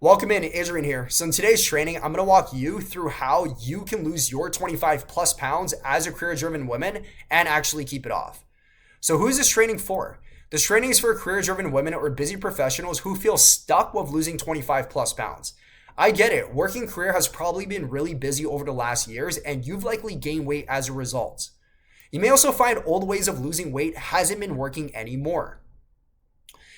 Welcome in, Adrian here. So in today's training, I'm going to walk you through how you can lose your 25 plus pounds as a career-driven woman and actually keep it off. So who is this training for? This training is for career-driven women or busy professionals who feel stuck with losing 25 plus pounds. I get it. Working career has probably been really busy over the last years and you've likely gained weight as a result. You may also find old ways of losing weight hasn't been working anymore.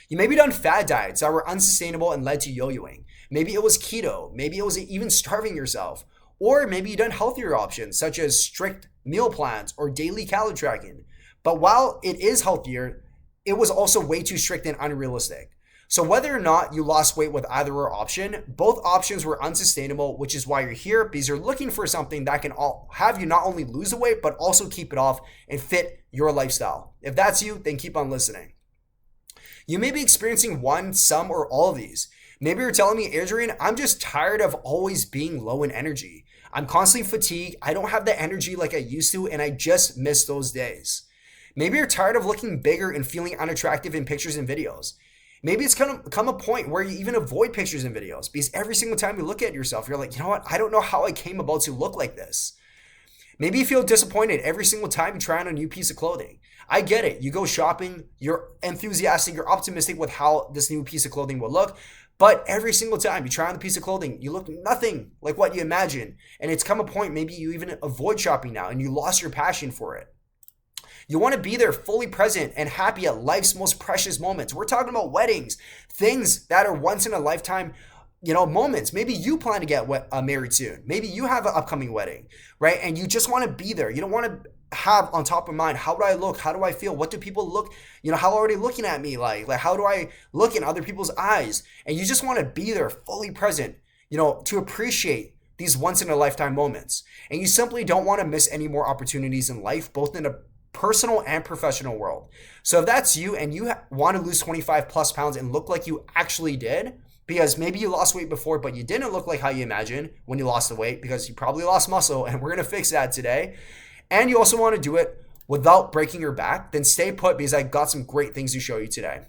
You may be done fad diets that were unsustainable and led to yo-yoing. Maybe it was keto, maybe it was even starving yourself, or maybe you done healthier options such as strict meal plans or daily calorie tracking. But while it is healthier, it was also way too strict and unrealistic. So whether or not you lost weight with either or option, both options were unsustainable, which is why you're here, because you're looking for something that can have you not only lose the weight, but also keep it off and fit your lifestyle. If that's you, then keep on listening. You may be experiencing one, some, or all of these. Maybe you're telling me, Adrian, I'm just tired of always being low in energy. I'm constantly fatigued. I don't have the energy like I used to, and I just miss those days. Maybe you're tired of looking bigger and feeling unattractive in pictures and videos. Maybe it's come a point where you even avoid pictures and videos because every single time you look at yourself, you're like, you know what? I don't know how I came about to look like this. Maybe you feel disappointed every single time you try on a new piece of clothing. I get it. You go shopping, you're enthusiastic, you're optimistic with how this new piece of clothing will look. But every single time you try on the piece of clothing, you look nothing like what you imagine. And it's come a point, maybe you even avoid shopping now and you lost your passion for it. You want to be there fully present and happy at life's most precious moments. We're talking about weddings, things that are once in a lifetime, moments. Maybe you plan to get married soon. Maybe you have an upcoming wedding, right? And you just want to be there. You don't want to have on top of mind, how do I look? How do I feel? What do people look? How are they looking at me? Like how do I look in other people's eyes? And you just want to be there fully present, to appreciate these once in a lifetime moments. And you simply don't want to miss any more opportunities in life, both in a personal and professional world. So if that's you and you want to lose 25 plus pounds and look like you actually did, because maybe you lost weight before, but you didn't look like how you imagined when you lost the weight because you probably lost muscle, and we're going to fix that today. And you also want to do it without breaking your back, then stay put because I got some great things to show you today.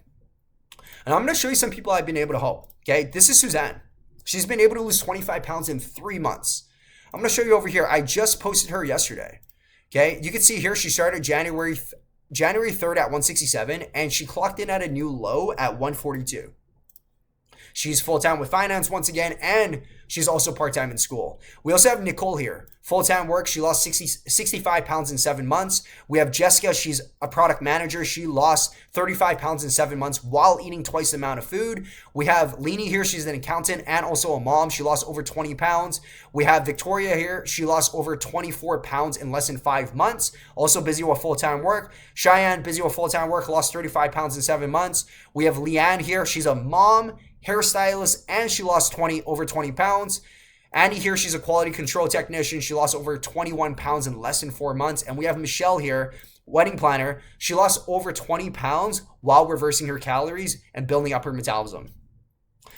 And I'm going to show you some people I've been able to help. Okay, this is Suzanne. She's been able to lose 25 pounds in 3 months. I'm going to show you over here. I just posted her yesterday. Okay, you can see here she started January 3rd at 167 and she clocked in at a new low at 142. She's full-time with finance once again, and she's also part-time in school. We also have Nicole here. Full-time work, she lost 65 pounds in 7 months. We have Jessica, she's a product manager. She lost 35 pounds in 7 months while eating twice the amount of food. We have Leni here, she's an accountant and also a mom. She lost over 20 pounds. We have Victoria here. She lost over 24 pounds in less than 5 months. Also busy with full-time work. Cheyenne, busy with full-time work, lost 35 pounds in 7 months. We have Leanne here. She's a mom, hairstylist, and she lost over 20 pounds. Annie here, she's a quality control technician. She lost over 21 pounds in less than 4 months. And we have Michelle here, wedding planner. She lost over 20 pounds while reversing her calories and building up her metabolism.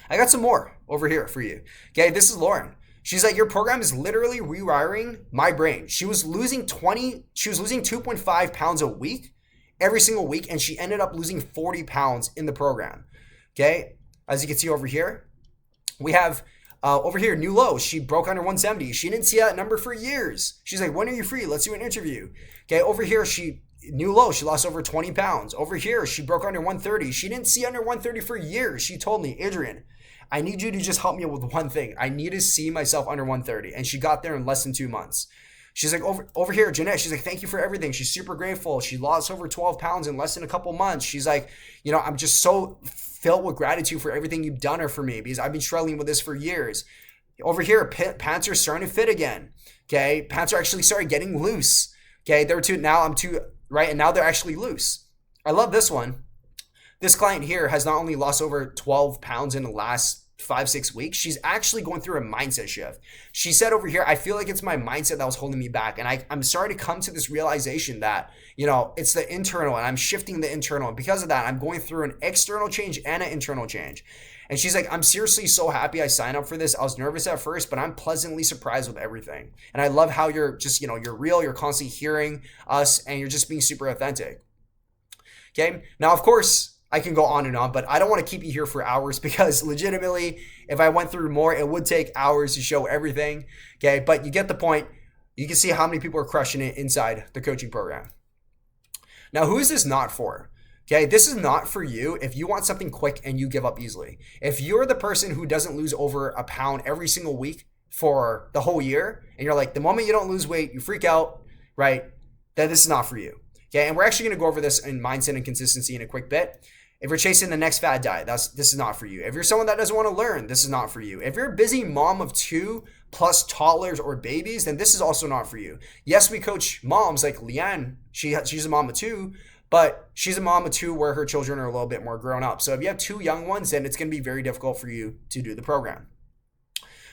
I got some more over here for you. Okay, this is Lauren. She's like, your program is literally rewiring my brain. She was losing 2.5 pounds a week, every single week, and she ended up losing 40 pounds in the program. Okay, as you can see over here, we have over here, new low. She broke under 170. She didn't see that number for years. She's like, when are you free? Let's do an interview. Okay, over here, new low. She lost over 20 pounds. Over here, she broke under 130. She didn't see under 130 for years. She told me, Adrian, I need you to just help me with one thing. I need to see myself under 130. And she got there in less than 2 months. She's like, over here, Jeanette, she's like, thank you for everything. She's super grateful. She lost over 12 pounds in less than a couple months. She's like, I'm just so filled with gratitude for everything you've done for me because I've been struggling with this for years. Over here, pants are starting to fit again. Okay, pants are actually started getting loose. Okay, right, and now they're actually loose. I love this one. This client here has not only lost over 12 pounds in the last 5-6 weeks, she's actually going through a mindset shift. She said over here, I feel like it's my mindset that was holding me back. And I'm starting to come to this realization that, it's the internal and I'm shifting the internal. And because of that, I'm going through an external change and an internal change. And she's like, I'm seriously so happy I signed up for this. I was nervous at first, but I'm pleasantly surprised with everything. And I love how you're just, you're real, you're constantly hearing us and you're just being super authentic. Okay. Now, of course, I can go on and on, but I don't want to keep you here for hours because legitimately, if I went through more, it would take hours to show everything. Okay, but you get the point. You can see how many people are crushing it inside the coaching program. Now, who is this not for? Okay, this is not for you if you want something quick and you give up easily. If you're the person who doesn't lose over a pound every single week for the whole year, and you're like, the moment you don't lose weight, you freak out, right? Then this is not for you. Okay, and we're actually going to go over this in mindset and consistency in a quick bit. If you're chasing the next fad diet, this is not for you. If you're someone that doesn't want to learn, this is not for you. If you're a busy mom of 2 plus toddlers or babies, then this is also not for you. Yes, we coach moms like Leanne. She's a mom of 2, but she's a mom of 2 where her children are a little bit more grown up. So if you have 2 young ones, then it's going to be very difficult for you to do the program.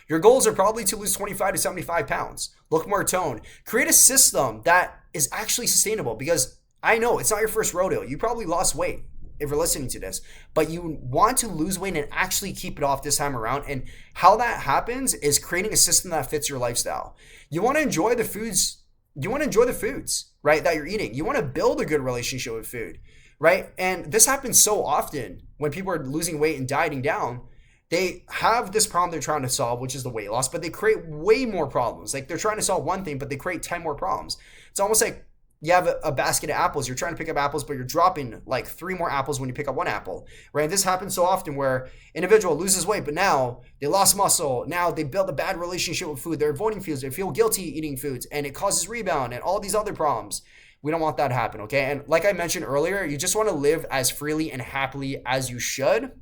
Your goals are probably to lose 25 to 75 pounds. Look more toned. Create a system that is actually sustainable, because I know it's not your first rodeo. You probably lost weight if you're listening to this, but you want to lose weight and actually keep it off this time around. And how that happens is creating a system that fits your lifestyle. You want to enjoy the foods. You want to enjoy the foods, right, that you're eating. You want to build a good relationship with food, right? And this happens so often when people are losing weight and dieting down. They have this problem they're trying to solve, which is the weight loss, but they create way more problems. Like, they're trying to solve one thing, but they create 10 more problems. It's almost like you have a basket of apples. You're trying to pick up apples, but you're dropping like 3 more apples when you pick up 1 apple, right? This happens so often where an individual loses weight, but now they lost muscle. Now they build a bad relationship with food. They're avoiding foods. They feel guilty eating foods, and it causes rebound and all these other problems. We don't want that to happen, okay? And like I mentioned earlier, you just want to live as freely and happily as you should,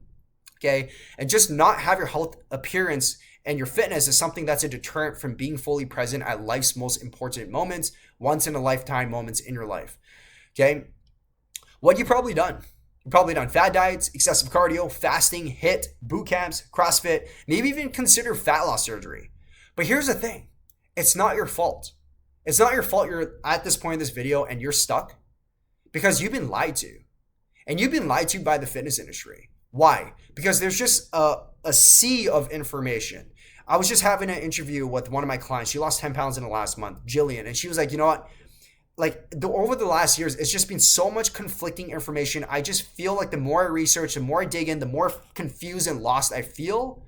okay? And just not have your health appearance and your fitness is something that's a deterrent from being fully present at life's most important moments, once in a lifetime moments in your life. Okay. What you've probably done. You've probably done fad diets, excessive cardio, fasting, HIIT, boot camps, CrossFit, maybe even consider fat loss surgery. But here's the thing. It's not your fault. It's not your fault you're at this point in this video and you're stuck, because you've been lied to. And you've been lied to by the fitness industry. Why? Because there's just a sea of information. I was just having an interview with one of my clients. She lost 10 pounds in the last month, Jillian. And she was like, you know what? Like, over the last years, it's just been so much conflicting information. I just feel like the more I research, the more I dig in, the more confused and lost I feel.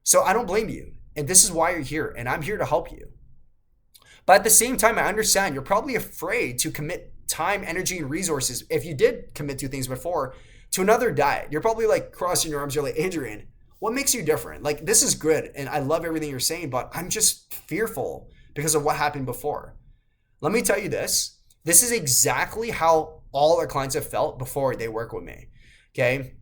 So I don't blame you. And this is why you're here. And I'm here to help you. But at the same time, I understand you're probably afraid to commit time, energy, and resources, if you did commit to things before, to another diet. You're probably like crossing your arms. You're like, Adrian, what makes you different? Like, this is good, and I love everything you're saying, but I'm just fearful because of what happened before. Let me tell you this. This is exactly how all our clients have felt before they work with me, okay?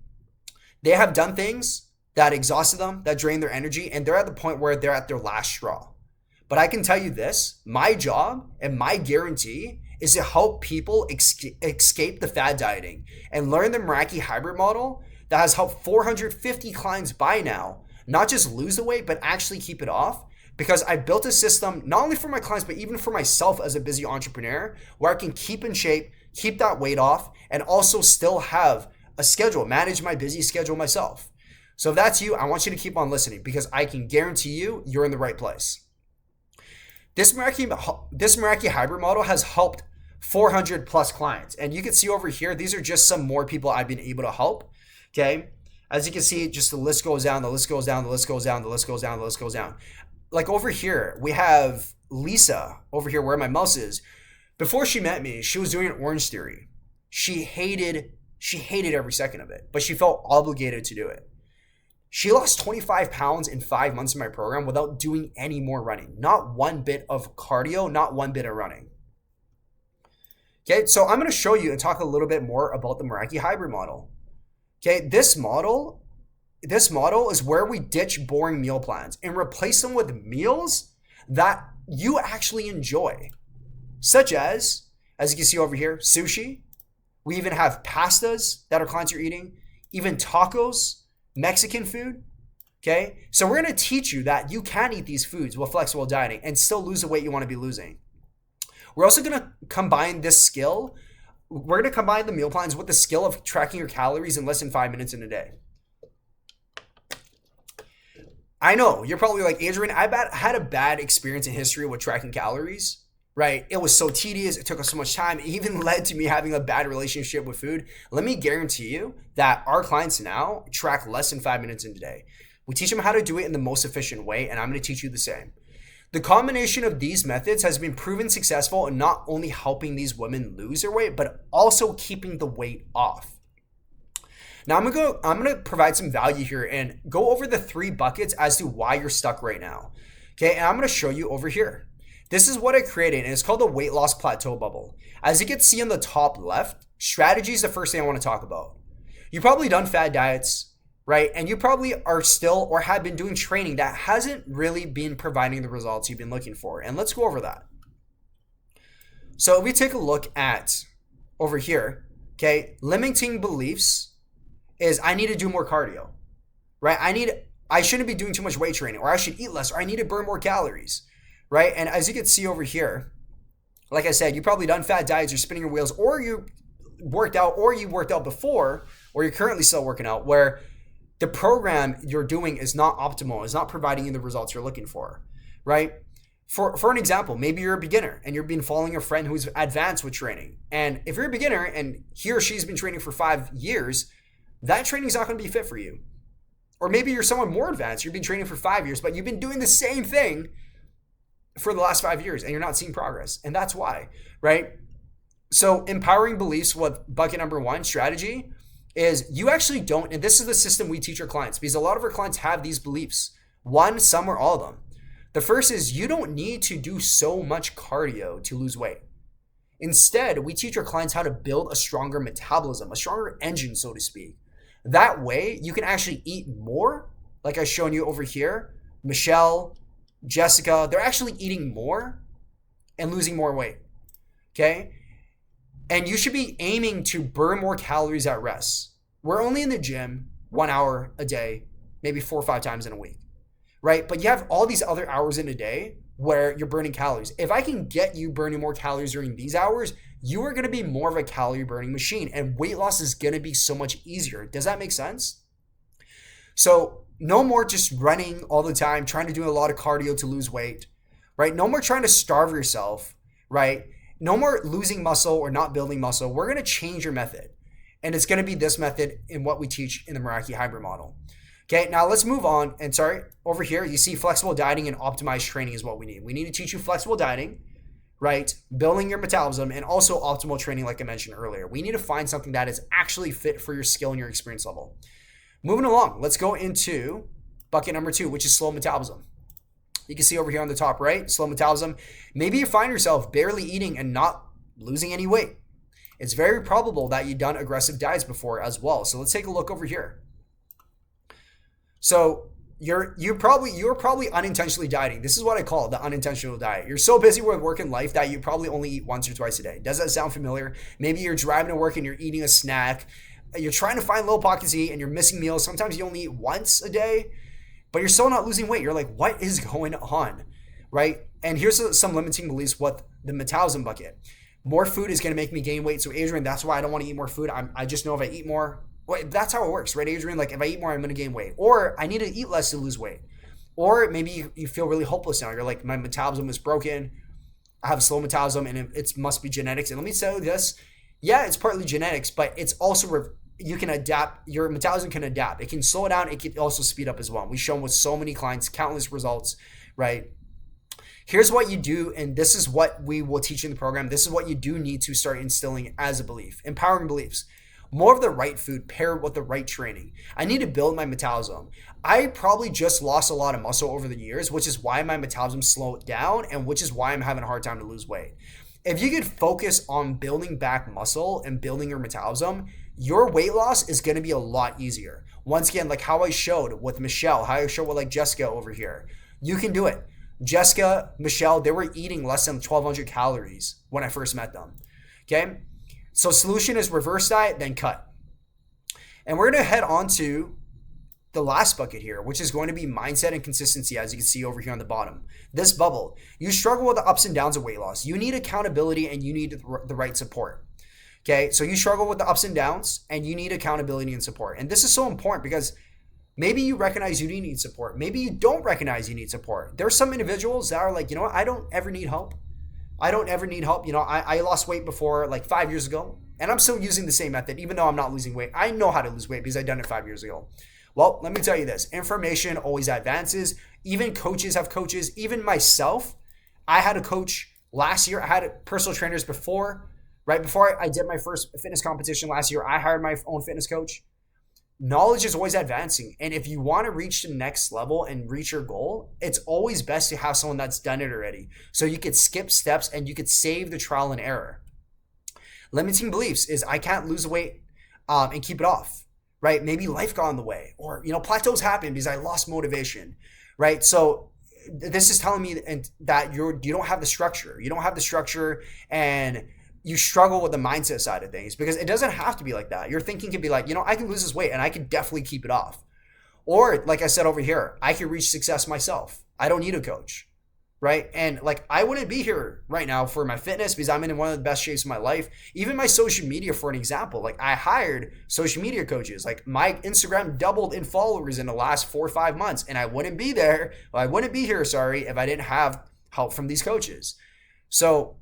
They have done things that exhausted them, that drained their energy, and they're at the point where they're at their last straw. But I can tell you this, my job and my guarantee is to help people escape the fad dieting and learn the Meraki Hybrid Model that has helped 450 clients by now, not just lose the weight, but actually keep it off. Because I built a system, not only for my clients, but even for myself as a busy entrepreneur, where I can keep in shape, keep that weight off, and also still have a schedule, manage my busy schedule myself. So if that's you, I want you to keep on listening, because I can guarantee you, you're in the right place. This Meraki Hybrid Model has helped 400 plus clients. And you can see over here, these are just some more people I've been able to help. Okay. As you can see, just the list goes down, the list goes down, the list goes down, the list goes down, the list goes down. Like over here, we have Lisa over here where my mouse is. Before she met me, she was doing an Orange Theory. She hated every second of it, but she felt obligated to do it. She lost 25 pounds in 5 months in my program without doing any more running. Not one bit of cardio, not one bit of running. Okay, so I'm going to show you and talk a little bit more about the Meraki Hybrid Model. Okay, this model is where we ditch boring meal plans and replace them with meals that you actually enjoy, such as you can see over here, sushi. We even have pastas that our clients are eating, even tacos, Mexican food. Okay, so we're going to teach you that you can eat these foods with flexible dieting and still lose the weight you want to be losing. We're also going to combine this skill. We're going to combine the meal plans with the skill of tracking your calories in less than 5 minutes in a day. I know, you're probably like, Adrian, I've had a bad experience in history with tracking calories. right? It was so tedious. It took us so much time. It even led to me having a bad relationship with food. Let me guarantee you that our clients now track less than 5 minutes in a day. We teach them how to do it in the most efficient way, and I'm going to teach you the same. The combination of these methods has been proven successful in not only helping these women lose their weight, but also keeping the weight off. Now I'm gonna provide some value here and go over the 3 buckets as to why you're stuck right now. Okay, and I'm gonna show you over here. This is what I created, and it's called the weight loss plateau bubble. As you can see on the top left, strategy is the first thing I want to talk about. You've probably done fad diets, right? And you probably are still or have been doing training that hasn't really been providing the results you've been looking for. And let's go over that. So if we take a look at over here, okay, limiting beliefs is I need to do more cardio, right? I shouldn't be doing too much weight training, or I should eat less, or I need to burn more calories, right? And as you can see over here, like I said, you've probably done fat diets, you're spinning your wheels, or you worked out before, or you're currently still working out, where the program you're doing is not optimal, is not providing you the results you're looking for, right? For an example, maybe you're a beginner and you've been following a friend who's advanced with training. And if you're a beginner and he or she's been training for 5 years, that training is not going to be fit for you. Or maybe you're someone more advanced, you've been training for 5 years, but you've been doing the same thing for the last 5 years and you're not seeing progress. And that's why, right? So empowering beliefs with bucket number 1 strategy is you actually don't, and this is the system we teach our clients because a lot of our clients have these beliefs. One, some, or all of them. The first is you don't need to do so much cardio to lose weight. Instead, we teach our clients how to build a stronger metabolism, a stronger engine, so to speak. That way, you can actually eat more, like I've shown you over here. Michelle, Jessica, they're actually eating more and losing more weight, okay? And you should be aiming to burn more calories at rest. We're only in the gym 1 hour a day, maybe 4 or 5 times in a week, right? But you have all these other hours in a day where you're burning calories. If I can get you burning more calories during these hours, you are going to be more of a calorie burning machine, and weight loss is going to be so much easier. Does that make sense? So no more just running all the time, trying to do a lot of cardio to lose weight, right? No more trying to starve yourself, right? No more losing muscle or not building muscle. We're going to change your method, and it's going to be this method in what we teach in the Meraki Hybrid Model. Okay, now let's move on. And sorry, over here, you see flexible dieting and optimized training is what we need. We need to teach you flexible dieting, right? Building your metabolism, and also optimal training, like I mentioned earlier. We need to find something that is actually fit for your skill and your experience level. Moving along, let's go into bucket number 2, which is slow metabolism. You can see over here on the top right, slow metabolism. Maybe you find yourself barely eating and not losing any weight. It's very probable that you've done aggressive diets before as well. So let's take a look over here. So you're probably unintentionally dieting. This is what I call the unintentional diet. You're so busy with work and life that you probably only eat once or twice a day. Does that sound familiar? Maybe you're driving to work and you're eating a snack. You're trying to find little pockets to eat and you're missing meals. Sometimes you only eat once a day, but you're still not losing weight. You're like, what is going on, right? And here's some limiting beliefs with the metabolism bucket. More food is going to make me gain weight. So Adrian, that's why I don't want to eat more food. I just know if I eat more, well, that's how it works, right, Adrian? Like if I eat more, I'm going to gain weight. Or I need to eat less to lose weight. Or maybe you feel really hopeless now. You're like, my metabolism is broken. I have a slow metabolism and it must be genetics. And let me tell you this. Yeah, it's partly genetics, but it's also you can adapt. Your metabolism can adapt. It can slow down. It can also speed up as well. We've shown with so many clients, countless results, right? Here's what you do, and this is what we will teach in the program. This is what you do need to start instilling as a belief. Empowering beliefs. More of the right food paired with the right training. I need to build my metabolism. I probably just lost a lot of muscle over the years, which is why my metabolism slowed down and which is why I'm having a hard time to lose weight. If you could focus on building back muscle and building your metabolism, your weight loss is going to be a lot easier. Once again, like how I showed with Michelle, how I showed with like Jessica over here. You can do it. Jessica, Michelle, they were eating less than 1,200 calories when I first met them. Okay? So solution is reverse diet, then cut. And we're going to head on to the last bucket here, which is going to be mindset and consistency, as you can see over here on the bottom. This bubble, you struggle with the ups and downs of weight loss. You need accountability and you need the right support. Okay, so you struggle with the ups and downs and you need accountability and support. And this is so important because maybe you recognize you do need support. Maybe you don't recognize you need support. There's some individuals that are like, you know what, I don't ever need help. I don't ever need help. I lost weight before like 5 years ago, and I'm still using the same method, even though I'm not losing weight. I know how to lose weight because I've done it 5 years ago. Well, let me tell you this, information always advances. Even coaches have coaches. Even myself, I had a coach last year. I had personal trainers before, right before I did my first fitness competition last year. I hired my own fitness coach. Knowledge is always advancing. And if you want to reach the next level and reach your goal, it's always best to have someone that's done it already. So you could skip steps and you could save the trial and error. Limiting beliefs is I can't lose weight and keep it off, right? Maybe life got in the way, or, plateaus happen because I lost motivation, right? So this is telling me that you don't have the structure. You don't have the structure, and you struggle with the mindset side of things, because it doesn't have to be like that. Your thinking can be like, I can lose this weight and I can definitely keep it off. Or like I said over here, I can reach success myself. I don't need a coach, right? And like, I wouldn't be here right now for my fitness because I'm in one of the best shapes of my life. Even my social media, for an example, like I hired social media coaches. Like my Instagram doubled in followers in the last 4 or 5 months, and I wouldn't be here, if I didn't have help from these coaches. So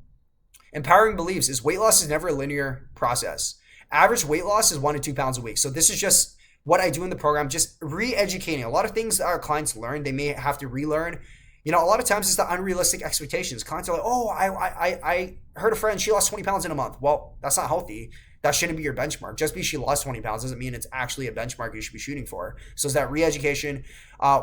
empowering beliefs is weight loss is never a linear process. Average weight loss is 1 to 2 pounds a week. So this is just what I do in the program, just re-educating. A lot of things that our clients learn, they may have to relearn. A lot of times it's the unrealistic expectations. Clients are like, oh, I heard a friend, she lost 20 pounds in a month. Well, that's not healthy. That shouldn't be your benchmark. Just because she lost 20 pounds doesn't mean it's actually a benchmark you should be shooting for. So it's that re-education.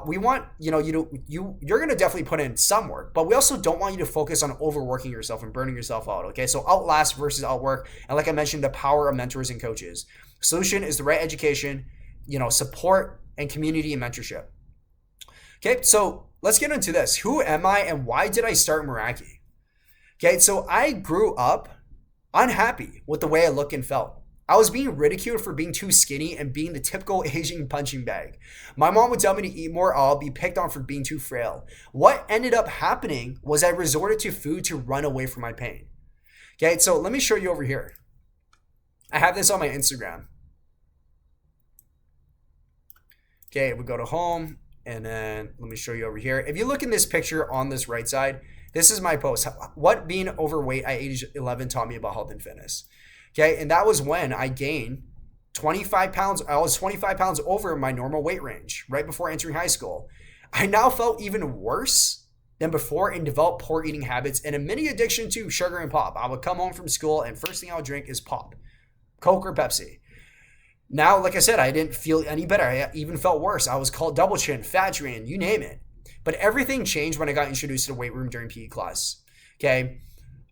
We want, you're going to definitely put in some work, but we also don't want you to focus on overworking yourself and burning yourself out. Okay. So outlast versus outwork. And like I mentioned, the power of mentors and coaches. Solution is the right education, support and community and mentorship. Okay. So let's get into this. Who am I and why did I start Meraki? Okay. So I grew up unhappy with the way I look and felt. I was being ridiculed for being too skinny and being the typical Asian punching bag. My mom would tell me to eat more, or I'll be picked on for being too frail. What ended up happening was I resorted to food to run away from my pain. Okay, so let me show you over here. I have this on my Instagram. Okay, we go to home, and then let me show you over here. If you look in this picture on this right side, this is my post. What being overweight at age 11 taught me about health and fitness. Okay, and that was when I gained 25 pounds. I was 25 pounds over my normal weight range right before entering high school. I now felt even worse than before and developed poor eating habits and a mini addiction to sugar and pop. I would come home from school and first thing I would drink is pop, Coke or Pepsi. Now, like I said, I didn't feel any better. I even felt worse. I was called double chin, fat drain, you name it. But everything changed when I got introduced to the weight room during PE class. Okay.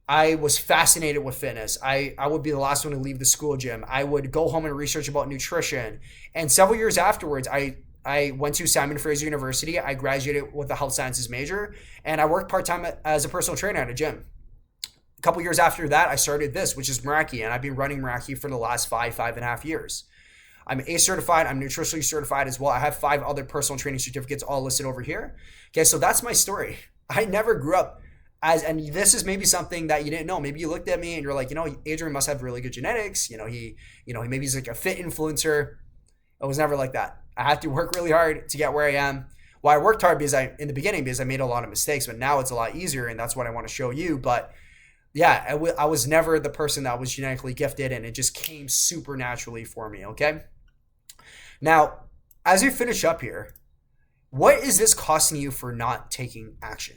I was fascinated with fitness. I would be the last one to leave the school gym. I would go home and research about nutrition. And several years afterwards, I went to Simon Fraser University. I graduated with a health sciences major, and I worked part-time as a personal trainer at a gym. A couple years after that, I started this, which is Meraki, and I've been running Meraki for the last 5.5 years. I'm ACE certified. I'm nutritionally certified as well. I have 5 other personal training certificates all listed over here. Okay, so that's my story. I never grew up and this is maybe something that you didn't know. Maybe you looked at me and you're like, Adrian must have really good genetics. Maybe he's like a fit influencer. It was never like that. I had to work really hard to get where I am. Well, I worked hard in the beginning because I made a lot of mistakes, but now it's a lot easier, and that's what I want to show you. But yeah, I was never the person that was genetically gifted, and it just came super naturally for me. Okay. Now, as we finish up here, what is this costing you for not taking action?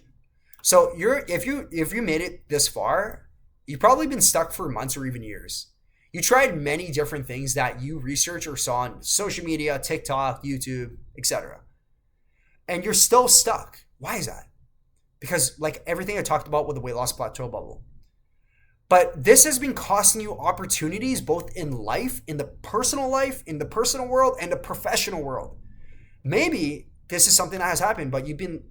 So if you made it this far, you've probably been stuck for months or even years. You tried many different things that you researched or saw on social media, TikTok, YouTube, etc. And you're still stuck. Why is that? Because like everything I talked about with the weight loss plateau bubble. But this has been costing you opportunities both in life, in the personal world, and the professional world. Maybe this is something that has happened, but you've been,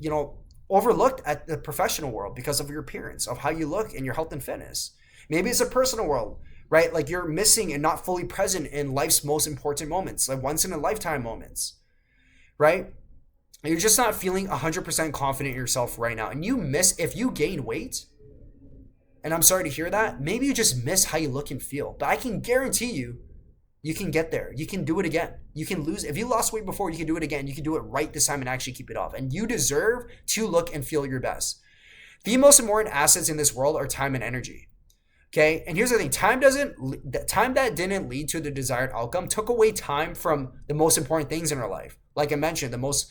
overlooked at the professional world because of your appearance, of how you look and your health and fitness. Maybe it's a personal world, right? Like you're missing and not fully present in life's most important moments, like once in a lifetime moments, right? And you're just not feeling 100% confident in yourself right now. And if you gain weight, and I'm sorry to hear that, maybe you just miss how you look and feel. But I can guarantee you can get there. You can do it again. You can lose. If you lost weight before, you can do it again. You can do it right this time and actually keep it off. And you deserve to look and feel your best. The most important assets in this world are time and energy. Okay, and here's the thing: time that didn't lead to the desired outcome took away time from the most important things in our life. Like I mentioned, the most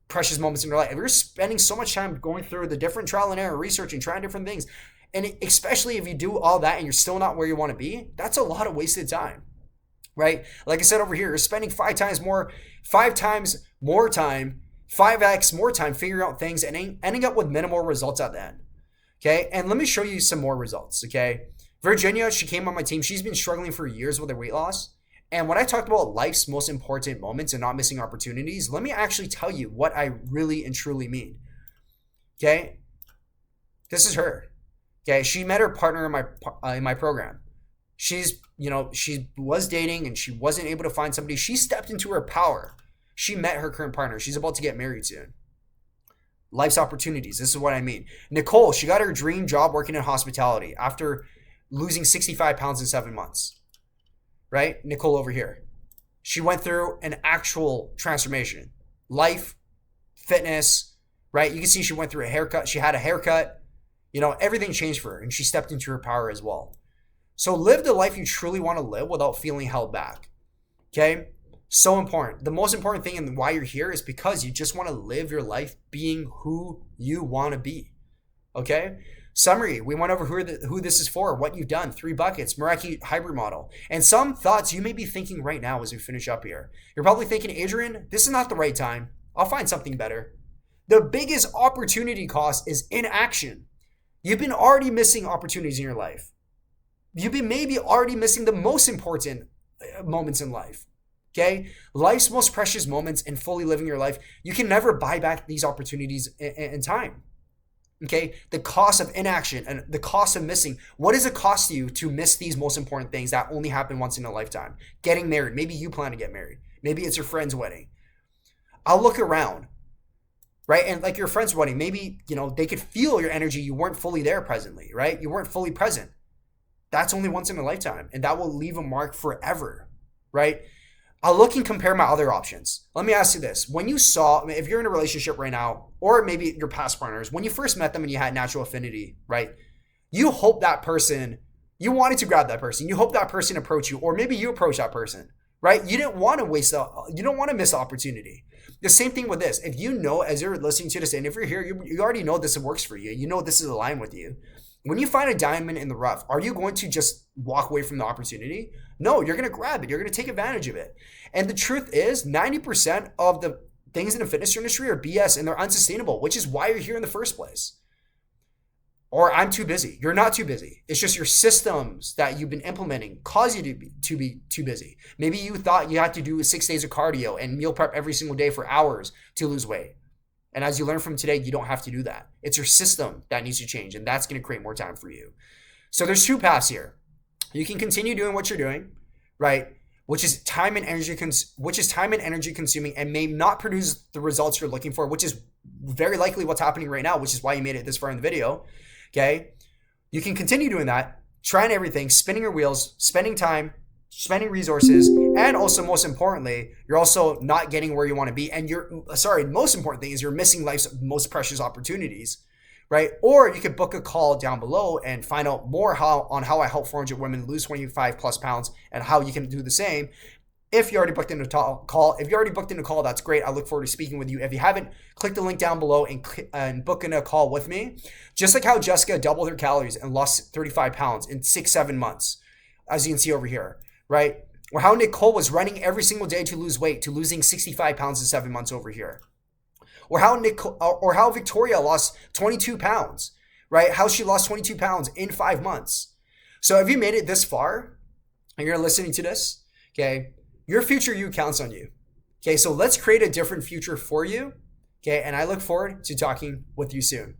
precious moments in our life. If you're spending so much time going through the different trial and error, researching, trying different things, and especially if you do all that and you're still not where you want to be, that's a lot of wasted time, right? Like I said over here, you're spending 5x more time, 5x more time figuring out things and ending up with minimal results at the end. Okay, and let me show you some more results. Okay, Virginia, she came on my team. She's been struggling for years with her weight loss. And when I talked about life's most important moments and not missing opportunities, let me actually tell you what I really and truly mean. Okay, this is her. Okay, she met her partner in my program. She was dating and she wasn't able to find somebody. She stepped into her power. She met her current partner. She's about to get married soon. Life's opportunities. This is what I mean. Nicole, she got her dream job working in hospitality after losing 65 pounds in 7 months. Right? Nicole over here. She went through an actual transformation. Life, fitness, right? You can see she went through a haircut. She had a haircut. Everything changed for her and she stepped into her power as well. So live the life you truly want to live without feeling held back. Okay? So important. The most important thing and why you're here is because you just want to live your life being who you want to be. Okay? Summary, we went over who this is for, what you've done, 3 buckets, Meraki Hybrid Model, and some thoughts you may be thinking right now as we finish up here. You're probably thinking, Adrian, this is not the right time. I'll find something better. The biggest opportunity cost is inaction. You've been already missing opportunities in your life. You've been maybe already missing the most important moments in life. Okay? Life's most precious moments and fully living your life, you can never buy back these opportunities in time. Okay? The cost of inaction and the cost of missing. What does it cost you to miss these most important things that only happen once in a lifetime? Getting married. Maybe you plan to get married. Maybe it's your friend's wedding. I'll look around, right? And like your friend's wedding, maybe, they could feel your energy. You weren't fully there presently, right? You weren't fully present. That's only once in a lifetime. And that will leave a mark forever, right? I'll look and compare my other options. Let me ask you this. If you're in a relationship right now, or maybe your past partners, when you first met them and you had natural affinity, right? You hope that person, you wanted to grab that person. You hope that person approach you, or maybe you approach that person, right? You don't want to miss the opportunity. The same thing with this. If as you're listening to this, and if you're here, you already know this works for you. You know this is aligned with you. When you find a diamond in the rough, are you going to just walk away from the opportunity? No, you're going to grab it. You're going to take advantage of it. And the truth is 90% of the things in the fitness industry are BS and they're unsustainable, which is why you're here in the first place. Or I'm too busy. You're not too busy. It's just your systems that you've been implementing cause you to be too busy. Maybe you thought you had to do 6 days of cardio and meal prep every single day for hours to lose weight. And as you learn from today, you don't have to do that. It's your system that needs to change, and that's going to create more time for you. So there's 2 paths here. You can continue doing what you're doing, right? Which is time and energy consuming and may not produce the results you're looking for, which is very likely what's happening right now, which is why you made it this far in the video. Okay? You can continue doing that, trying everything, spinning your wheels, spending time, spending resources, and also most importantly, you're also not getting where you want to be. And most important thing is you're missing life's most precious opportunities, right? Or you could book a call down below and find out more on how I help 400 women lose 25 plus pounds and how you can do the same. If you already booked in a call, that's great. I look forward to speaking with you. If you haven't, click the link down below and book in a call with me. Just like how Jessica doubled her calories and lost 35 pounds in 6-7 months, as you can see over here. Right? Or how Nicole was running every single day to lose weight, to losing 65 pounds in 7 months over here. Or how Victoria lost 22 pounds, right? How she lost 22 pounds in 5 months. So if you made it this far and you're listening to this, okay, your future you counts on you. Okay, so let's create a different future for you. Okay, and I look forward to talking with you soon.